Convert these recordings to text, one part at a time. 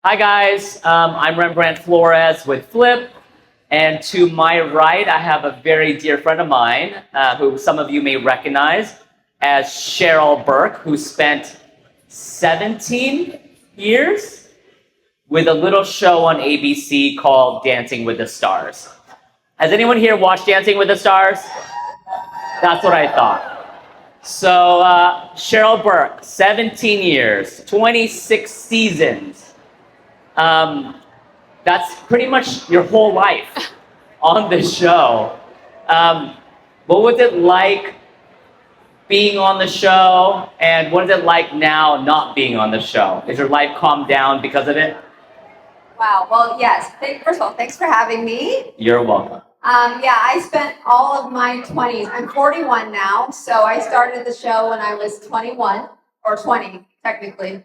Hi guys, I'm Rembrandt Flores with Flip, and to my right I have a very dear friend of mine who some of you may recognize as Cheryl Burke, who spent 17 years with a little show on ABC called Dancing with the Stars. Has anyone here watched Dancing with the Stars? That's what I thought. So Cheryl Burke, 17 years, 26 seasons. That's pretty much your whole life on this show. What was it like being on the show, and what is it like now not being on the show? Is your life calmed down because of it? Wow. Well, yes. First of all, thanks for having me. You're welcome. Yeah, I spent all of my 20s. I'm 41 now, so I started the show when I was 21, or 20, technically.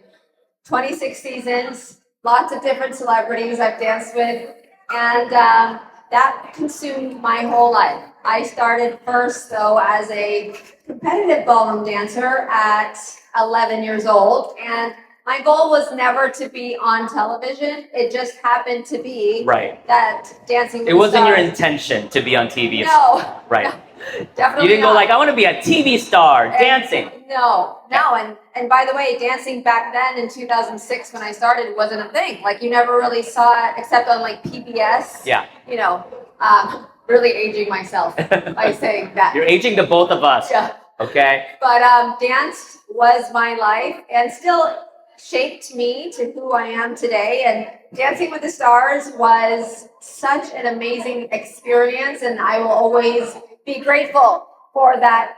26 seasons, lots of different celebrities I've danced with, and that consumed my whole life. I started first, though, as a competitive ballroom dancer at 11 years old, and my goal was never to be on television. It just happened to be that Dancing with the Stars. It wasn't your intention to be on TV. No. Right. No, definitely You didn't not. go like, I want to be a TV star, dancing. No. And by the way, dancing back then in 2006 when I started wasn't a thing. Like you never really saw it except on like PBS. Yeah. You know, really aging myself by saying that. You're aging the both of us. Yeah. Okay. But dance was my life and still shaped me to who I am today. And Dancing with the Stars was such an amazing experience, and I will always be grateful for that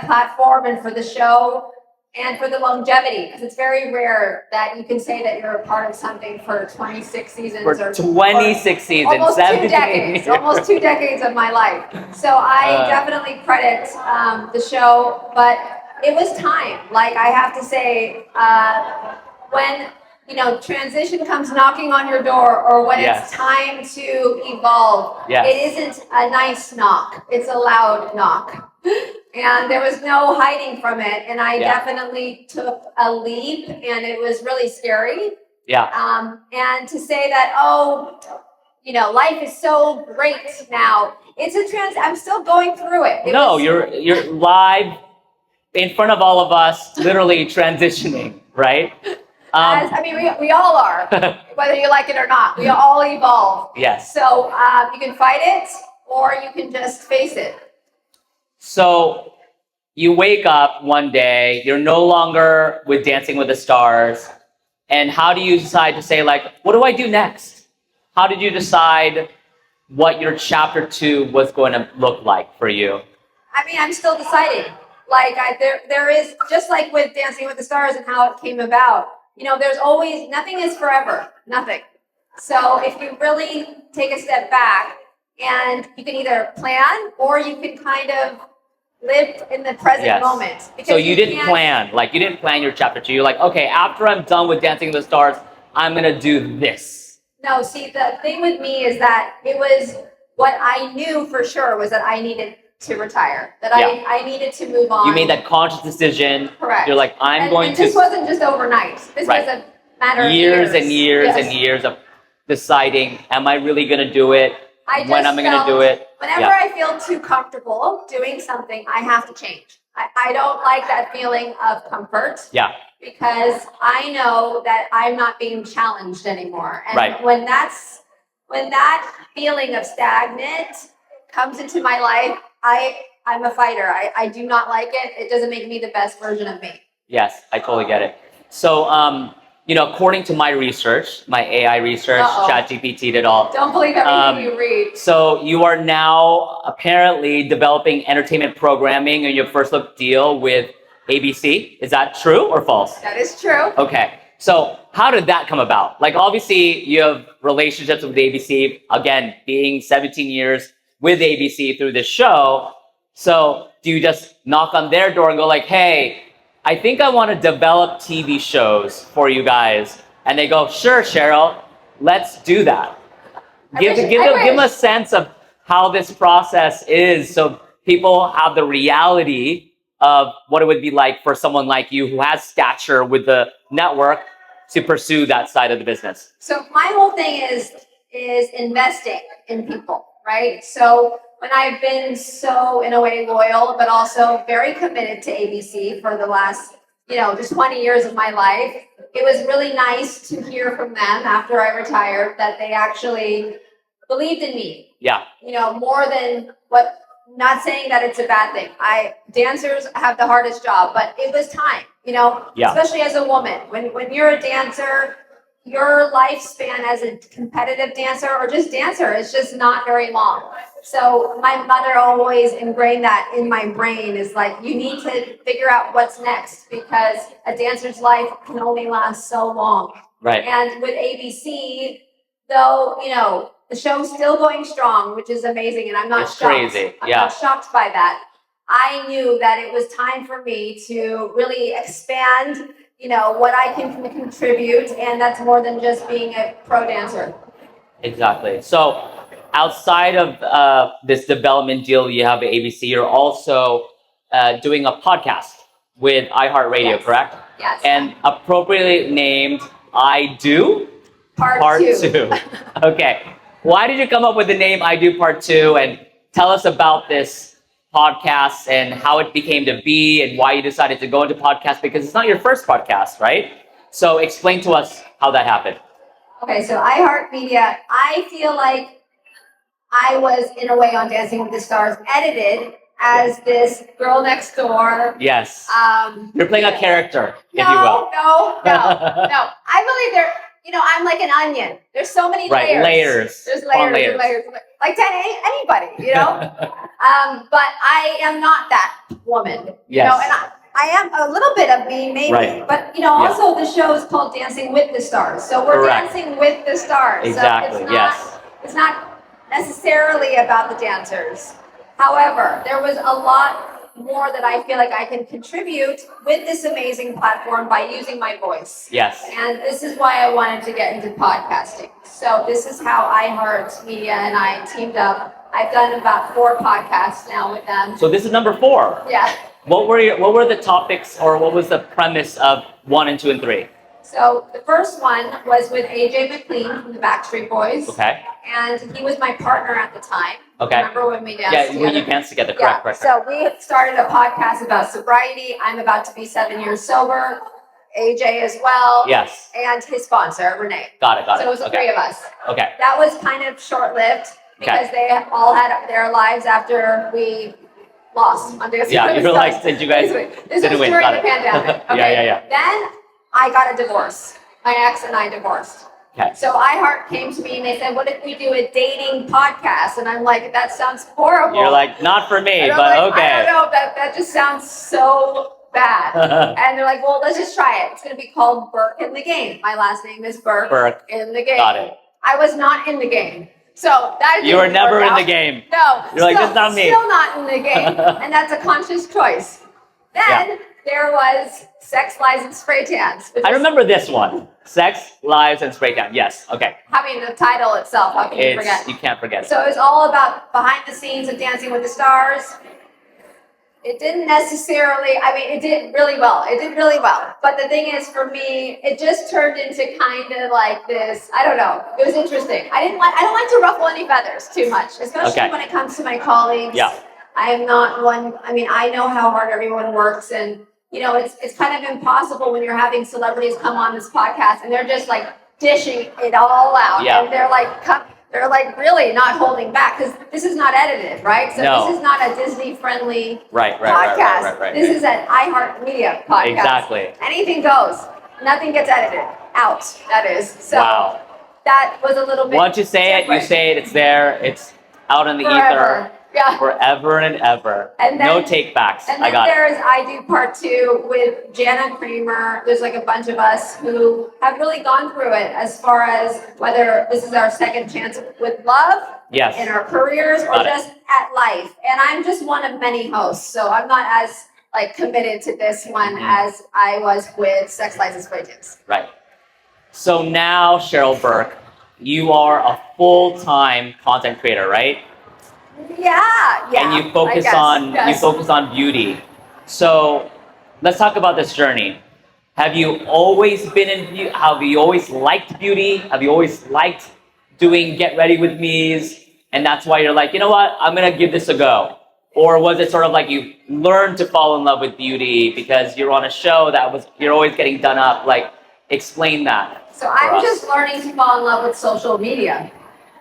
platform and for the show and for the longevity, because it's very rare that you can say that you're a part of something for 26 seasons For 26 seasons, almost 17 2 decades, years. almost 2 decades of my life. So I definitely credit the show, but it was time. Like I have to say, when transition comes knocking on your door, or when it's time to evolve, it isn't a nice knock, it's a loud knock. And there was no hiding from it, and I definitely took a leap, and it was really scary. And to say that, life is so great now, I'm still going through it. You're live in front of all of us, literally transitioning, right? We all are, whether you like it or not. We all evolve. Yes. So you can fight it, or you can just face it. So you wake up one day, you're no longer with Dancing with the Stars, and how do you decide to say, like, what do I do next? How did you decide what your chapter 2 was going to look like for you? I'm still deciding. Like, there is, just like with Dancing with the Stars and how it came about, there's always, nothing is forever, nothing. So if you really take a step back, and you can either plan, or you can kind of live in the present moment. So you didn't plan your chapter 2. You're like, okay, after I'm done with Dancing with the Stars, I'm going to do this. No, see, the thing with me is that it was what I knew for sure was that I needed to retire, that I needed to move on. You made that conscious decision. Correct. You're like, and this wasn't just overnight. This was a matter of years and years and years of deciding, am I really going to do it? When am I going to do it? Whenever I feel too comfortable doing something, I have to change. I don't like that feeling of comfort. Yeah. Because I know that I'm not being challenged anymore. And when that feeling of stagnant comes into my life, I'm a fighter. I do not like it. It doesn't make me the best version of me. Yes, I totally get it. So, according to my research, my AI research, ChatGPT did all. Don't believe everything you read. So you are now apparently developing entertainment programming in your first look deal with ABC. Is that true or false? That is true. Okay. So how did that come about? Like, obviously you have relationships with ABC, again, being 17 years with ABC through this show. So do you just knock on their door and go like, hey, I think I want to develop TV shows for you guys. And they go, sure, Cheryl, let's do that. Give them a sense of how this process is, so people have the reality of what it would be like for someone like you who has stature with the network to pursue that side of the business? So my whole thing is investing in people, right? So when I've been so, in a way, loyal, but also very committed to ABC for the last, just 20 years of my life, it was really nice to hear from them after I retired that they actually believed in me. Yeah. More than what, not saying that it's a bad thing. Dancers have the hardest job, but it was time, especially as a woman. When you're a dancer, your lifespan as a competitive dancer or just dancer is just not very long. So my mother always ingrained that in my brain is like, you need to figure out what's next because a dancer's life can only last so long. Right. And with ABC, though, the show's still going strong, which is amazing, and I'm not shocked. Crazy. I'm not shocked by that. I knew that it was time for me to really expand, what I can contribute, and that's more than just being a pro dancer. Exactly. So outside of this development deal you have at ABC, you're also doing a podcast with iHeartRadio, Yes. correct? Yes. And appropriately named I Do Part two. Okay. Why did you come up with the name I Do Part 2? And tell us about this podcast and how it became to be and why you decided to go into podcast, because it's not your first podcast, right? So explain to us how that happened. Okay, so iHeartMedia, I feel like I was, in a way, on Dancing with the Stars, edited as this girl next door. Yes. You're playing a character, if you will. No. I believe I'm like an onion. There's so many layers. Layers. There's layers and layers. Like anybody, But I am not that woman, Yes. And I am a little bit of me, maybe. Right. But, also the show is called Dancing with the Stars. So we're Correct. dancing with the stars. Exactly, So it's not necessarily about the dancers. However, there was a lot more that I feel like I can contribute with this amazing platform by using my voice. Yes. And this is why I wanted to get into podcasting. So this is how iHeartMedia and I teamed up. I've done about 4 podcasts now with them. So this is number 4. Yeah. What were the topics, or what was the premise of 1 and 2 and 3? So the first one was with AJ McLean from the Backstreet Boys. Okay. And he was my partner at the time. Okay. Remember when we danced together? When you danced together, correct. So we started a podcast about sobriety. I'm about to be 7 years sober. AJ as well. Yes. And his sponsor, Renee. Got it. So it was the 3 of us. Okay. That was kind of short-lived because they all had their lives after we lost on Dancing with the you were Stars. like, did you guys This didn't was win? during Got the it. pandemic. Okay. Yeah. Then I got a divorce. My ex and I divorced. Okay. So iHeart came to me and they said, what if we do a dating podcast? And I'm like, that sounds horrible. You're like, not for me, and I'm but like, okay. I don't know, that just sounds so bad. And they're like, well, let's just try it. It's going to be called Burke in the Game. My last name is Burke. Burke. In the Game. Got it. I was not in the game. So that You were didn't never work in out. the game. No. You're like, this is not me. Still not in the game. And that's a conscious choice. Then there was Sex, Lies, and Spray Tans. I remember this one. Sex, Lies, and Spray Tan. Yes. Okay. Having the title itself, how can you forget? You can't forget it. So it was all about behind the scenes of Dancing with the Stars. It didn't necessarily, it did really well. But the thing is, for me, it just turned into kind of like this, I don't know. It was interesting. I don't like to ruffle any feathers too much, especially when it comes to my colleagues. Yeah. I am not one, I know how hard everyone works, and it's kind of impossible when you're having celebrities come on this podcast and they're just like dishing it all out. Yeah. And they're like really not holding back because this is not edited, right? So this is not a Disney-friendly podcast. Right. This is an iHeartMedia podcast. Exactly. Anything goes. Nothing gets edited. Out, that is. So wow. That was a little bit Once you say different. it, you say it. It's there. It's out in the Forever. ether. Yeah. Forever and ever. And then, no take backs. And I then got there's I Do Part 2 with Jana Kramer. There's like a bunch of us who have really gone through it as far as whether this is our second chance with love in our careers or just at life. And I'm just one of many hosts, so I'm not as committed to this one as I was with Sex, Lies, and Spray Tans. Right. So now, Cheryl Burke, you are a full-time content creator, right? Yeah. And you focus on beauty. So let's talk about this journey. Have you always been in beauty? Have you always liked beauty? Have you always liked doing get ready with me's? And that's why you're like, you know what? I'm going to give this a go. Or was it sort of like you learned to fall in love with beauty because you're on a show you're always getting done up? Like, explain that. So I'm just learning to fall in love with social media,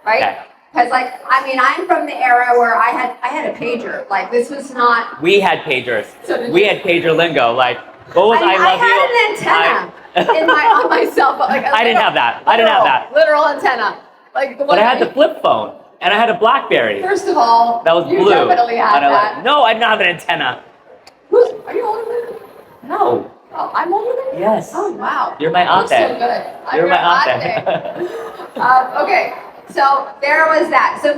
right? Because I'm from the era where I had a pager. Like, this was not. We had pagers. So we had pager lingo. Like, what was I love you? I had an antenna on my cell phone. Like I didn't have that. I didn't have that. Literal antenna. Like the one. But I had the flip phone. And I had a BlackBerry. First of all, that was blue. You definitely had that. No, I didn't have an antenna. Are you older than me? No. Oh, I'm older than you? Yes. Oh, wow. You're my aunt. You're so good. You're my aunt. Okay. So there was that. So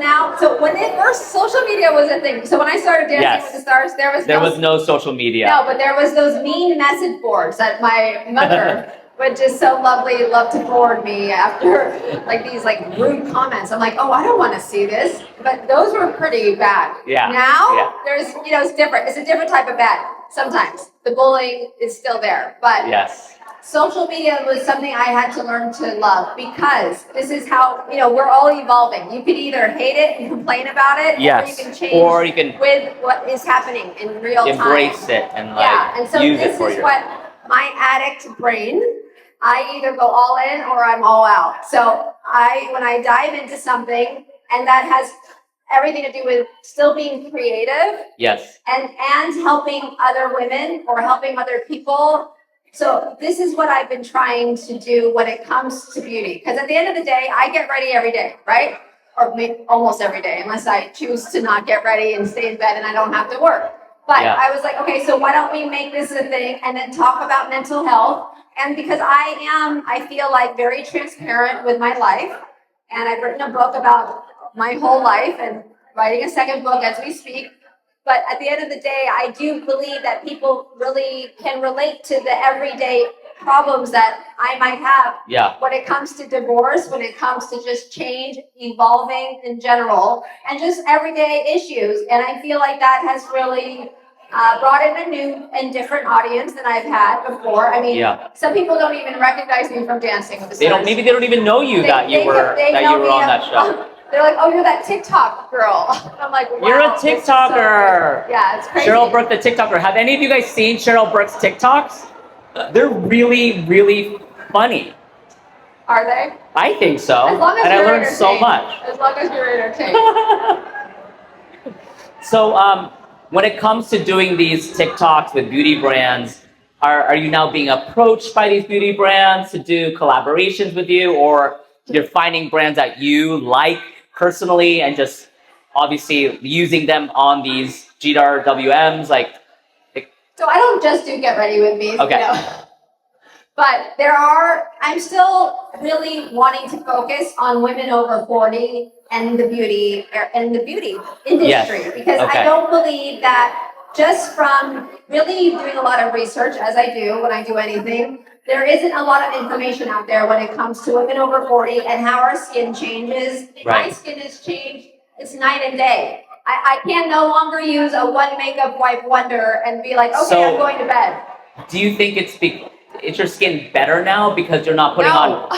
when social media was a thing. So when I started Dancing with the Stars, there was no social media. No, but there was those mean message boards that my mother would just so love to forward me after these rude comments. I'm like, oh, I don't want to see this. But those were pretty bad. Yeah. Now there's it's different. It's a different type of bad. Sometimes the bullying is still there, but yes. Social media was something I had to learn to love because this is how, we're all evolving. You can either hate it and complain about it, yes. or you can change with what is happening in real time. Embrace it and and so use this it for is what my addict brain, I either go all in or I'm all out. So when I dive into something and that has everything to do with still being creative, yes, and helping other women or helping other people. So this is what I've been trying to do when it comes to beauty. Because at the end of the day, I get ready every day, right? Or maybe almost every day, unless I choose to not get ready and stay in bed and I don't have to work. But I was like, okay, so why don't we make this a thing and then talk about mental health? And because I feel like very transparent with my life. And I've written a book about my whole life and writing a second book as we speak. But at the end of the day, I do believe that people really can relate to the everyday problems that I might have when it comes to divorce, when it comes to just change, evolving in general, and just everyday issues. And I feel like that has really brought in a new and different audience than I've had before. I mean, some people don't even recognize me from Dancing with the Stars. Maybe they don't even know you that you were on that show. They're like, oh, you're that TikTok girl. I'm like, wow. You're a TikToker. So yeah, it's crazy. Cheryl Burke, the TikToker. Have any of you guys seen Cheryl Burke's TikToks? They're really, really funny. Are they? I think so. As long as and you're I learned so much. As long as you're entertained. So when it comes to doing these TikToks with beauty brands, are you now being approached by these beauty brands to do collaborations with you, or you're finding brands that you like personally and just obviously using them on these GWMs? So I don't just do Get Ready With Me. Okay. But I'm still really wanting to focus on women over 40 and the beauty industry. Because I don't believe that just from really doing a lot of research, as I do when I do anything, there isn't a lot of information out there when it comes to women over 40 and how our skin changes. Right. My skin has changed. It's night and day. I can no longer use a one makeup wipe wonder and be like, okay, I'm going to bed. Do you think is your skin better now because you're not putting on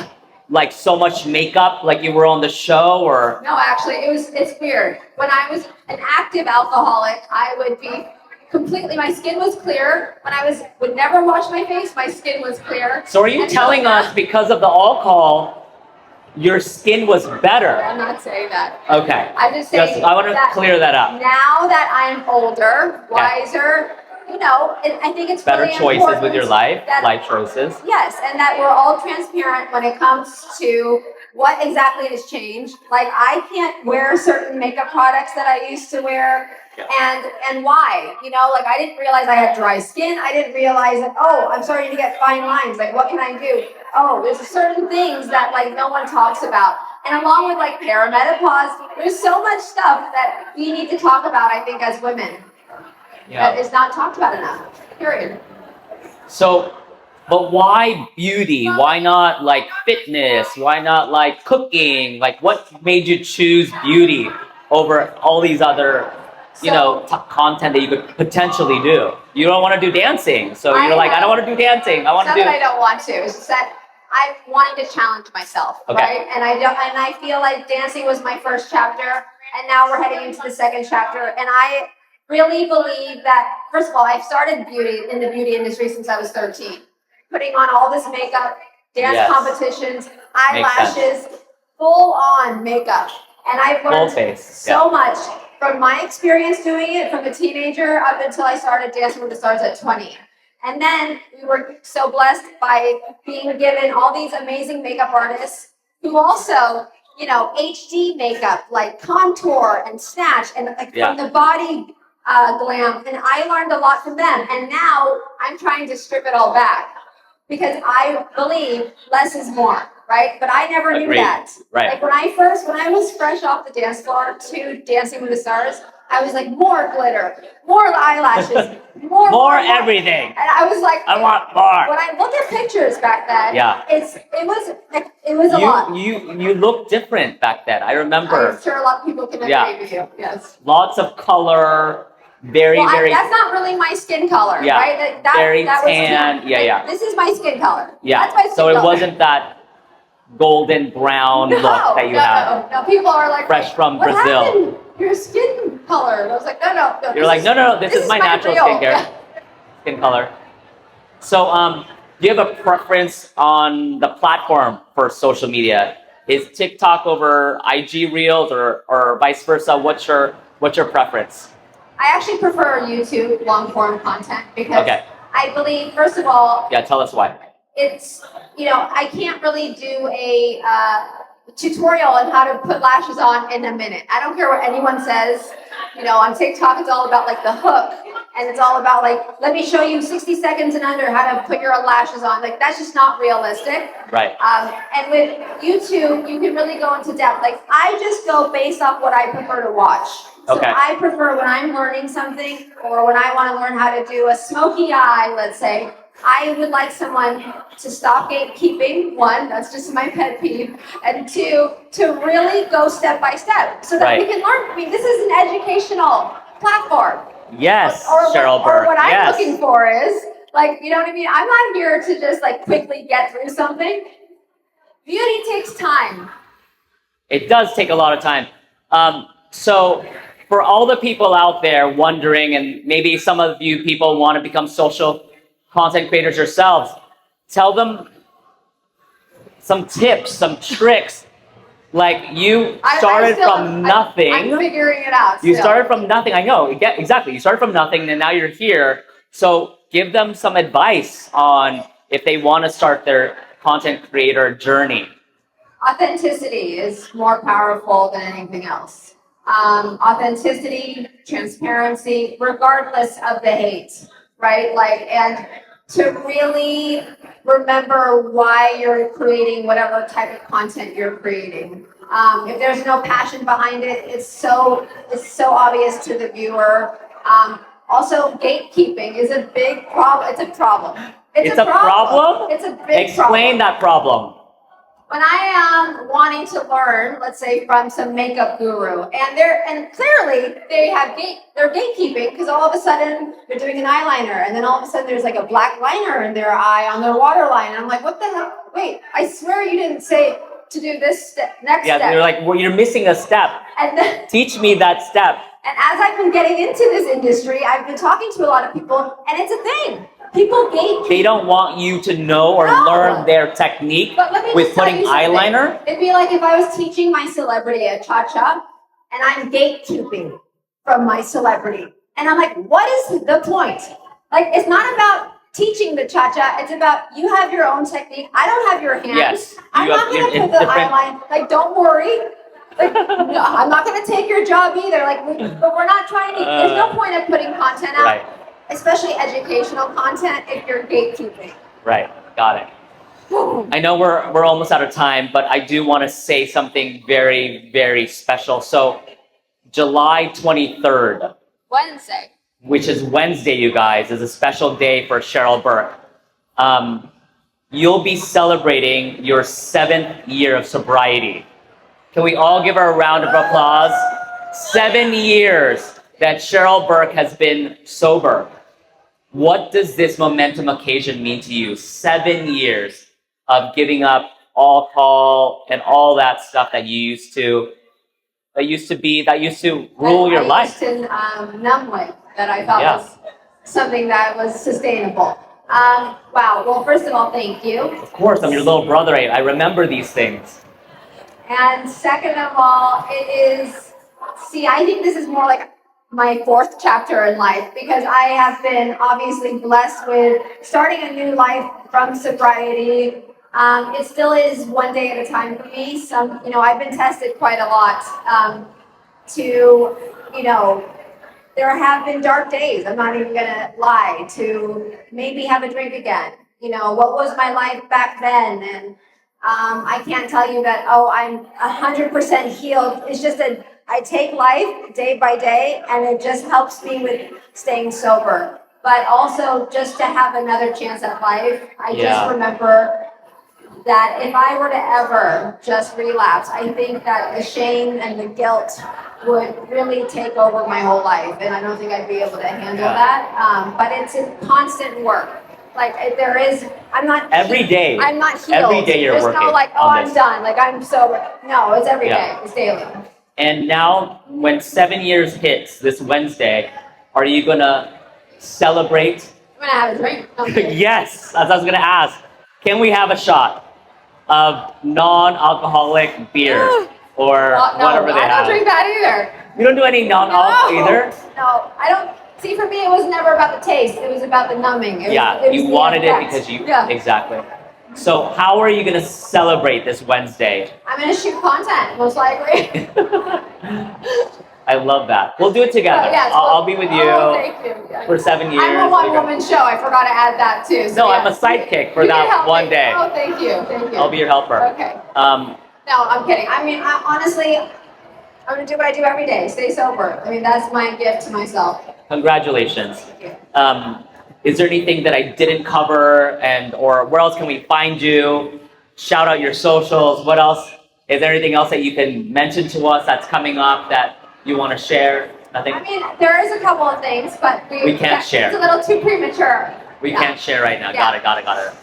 so much makeup like you were on the show, or? No, actually, it's weird. When I was an active alcoholic, I would be my skin was clear. When I would never wash my face, my skin was clear. So are you telling us because of the alcohol, your skin was better? I'm not saying that. Okay. I'm just saying I want to clear that up. Now that I'm older, wiser, and I think it's better really choices with your life choices. Yes, and that we're all transparent when it comes to what exactly has changed. Like, I can't wear certain makeup products that I used to wear. And why? I didn't realize I had dry skin. I didn't realize that, I'm starting to get fine lines. Like, what can I do? Oh, there's certain things that no one talks about. And along with perimenopause, there's so much stuff that we need to talk about, I think, as women. That is not talked about enough. Period. So, but why beauty? Why not fitness? Why not cooking? What made you choose beauty over all these other content that you could potentially do. You don't want to do dancing, so you're like, I don't want to do dancing. I want to do. It's not that I don't want to. It's just that I wanted to challenge myself, right? And I feel like dancing was my first chapter, and now we're heading into the second chapter. And I really believe that, first of all, I've started in the beauty industry since I was 13, putting on all this makeup, dance competitions, eyelashes, full on makeup, and I've learned so much from my experience doing it from a teenager up until I started Dancing with the Stars at 20. And then we were so blessed by being given all these amazing makeup artists who also, HD makeup, like contour and snatch and from the body glam. And I learned a lot from them. And now I'm trying to strip it all back because I believe less is more, right? But I never knew that. Right. Like when I was fresh off the dance floor to Dancing with the Stars, I was like, more glitter, more eyelashes, more everything. And I was like, I want more. When I look at pictures back then, it was a lot. You look different back then. I remember. I'm sure a lot of people can agree with you. Yes. Lots of color, very. That's not really my skin color, right? Very that tan. Was This is my skin color. Yeah. That's my skin color. It wasn't that golden brown look that you have. No, people are like, fresh from what Brazil. Happened? Your skin color. And I was like, no. You're like, no, this is my natural skin color. So, do you have a preference on the platform for social media? Is TikTok over IG Reels or vice versa? What's your preference? I actually prefer YouTube long form content because I believe, first of all, tell us why. It's, I can't really do a tutorial on how to put lashes on in a minute. I don't care what anyone says. On TikTok, it's all about like the hook, and it's all about like, let me show you 60 seconds and under how to put your lashes on. Like, that's just not realistic. Right. And with YouTube, you can really go into depth. Like, I just go based off what I prefer to watch. So I prefer when I'm learning something, or when I want to learn how to do a smoky eye, let's say, I would like someone to stop gatekeeping, one, that's just my pet peeve, and two, to really go step by step so that we can learn. I mean, this is an educational platform. Yes, Cheryl Burke. Or what I'm looking for is, like, you know what I mean? I'm not here to just, like, quickly get through something. Beauty takes time. It does take a lot of time. So for all the people out there wondering, and maybe some of you people want to become social content creators yourselves, tell them some tips, some tricks. Like, you started from nothing. I'm figuring it out. You started from nothing. I know, exactly. You started from nothing, and now you're here. So give them some advice on if they want to start their content creator journey. Authenticity is more powerful than anything else. Authenticity, transparency, regardless of the hate. Right? Like, and to really remember why you're creating whatever type of content you're creating. If there's no passion behind it, it's so obvious to the viewer. Also, gatekeeping is a big problem. It's a problem. It's a problem? It's a big problem. Explain that problem. When I am wanting to learn, let's say from some makeup guru, and clearly they're gatekeeping because all of a sudden they're doing an eyeliner, and then all of a sudden there's like a black liner in their eye on their waterline, and I'm like, what the hell? Wait, I swear you didn't say to do this next step. Yeah, they're like, well, you're missing a step. And then, teach me that step. And as I've been getting into this industry, I've been talking to a lot of people, and it's a thing. People gatekeep. They don't want you to know or learn their technique with putting eyeliner. It'd be like if I was teaching my celebrity a cha-cha, and I'm gatekeeping from my celebrity. And I'm like, what is the point? Like, it's not about teaching the cha-cha, it's about you have your own technique. I don't have your hands. Yes. I'm not going to put the eyeline. Like, don't worry. Like, no, I'm not going to take your job either. Like, but we're not trying to. There's no point of putting content out. Right. Especially educational content if you're gatekeeping. Right, got it. I know we're almost out of time, but I do want to say something very, very special. So July 23rd. Wednesday. Which is Wednesday, you guys, is a special day for Cheryl Burke. You'll be celebrating your 7th year of sobriety. Can we all give her a round of applause? 7 years. that Cheryl Burke has been sober. What does this momentum occasion mean to you? 7 years of giving up alcohol and all that stuff that used to rule your life. I used to numb with, that I thought was something that was sustainable. Wow. Well, first of all, thank you. Of course, I'm your little brother. I remember these things. And second of all, I think this is more like my fourth chapter in life, because I have been obviously blessed with starting a new life from sobriety. It still is one day at a time for me. I've been tested quite a lot there have been dark days, I'm not even gonna lie, to maybe have a drink again. What was my life back then? And I can't tell you that, I'm 100% healed. It's just that I take life day by day, and it just helps me with staying sober. But also just to have another chance at life, I just remember that if I were to ever just relapse, I think that the shame and the guilt would really take over my whole life, and I don't think I'd be able to handle that. But it's a constant work. Like I'm not every day. I'm not healed. Every day you're working. There's no I'm done. I'm sober. No, it's every day. It's daily. And now, when 7 years hits this Wednesday, are you gonna celebrate? I'm gonna have a drink. Okay. Yes, as I was gonna ask. Can we have a shot of non-alcoholic beer or whatever they have? I don't drink that either. You don't do any non-alc either? No, I don't. See, for me, it was never about the taste. It was about the numbing. You wanted it because you... Yeah. Exactly. So how are you going to celebrate this Wednesday? I'm going to shoot content, most likely. I love that. We'll do it together. I'll be with you, thank you. For 7 years. I'm a one-woman show. I forgot to add that, too. So no, I'm a sidekick for that one day. Oh, thank you. I'll be your helper. Okay. No, I'm kidding. I mean, honestly, I'm going to do what I do every day. Stay sober. I mean, that's my gift to myself. Congratulations. Thank you. Is there anything that I didn't cover, or where else can we find you? Shout out your socials. What else? Is there anything else that you can mention to us that's coming up that you want to share? Nothing? I mean, there is a couple of things, but we can't share. It's a little too premature. We can't share right now. Got it.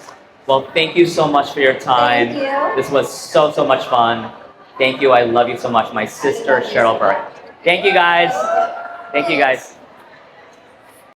Well, thank you so much for your time. Thank you. This was so much fun. Thank you. I love you so much. My sister, Cheryl Burke. Thank you, guys.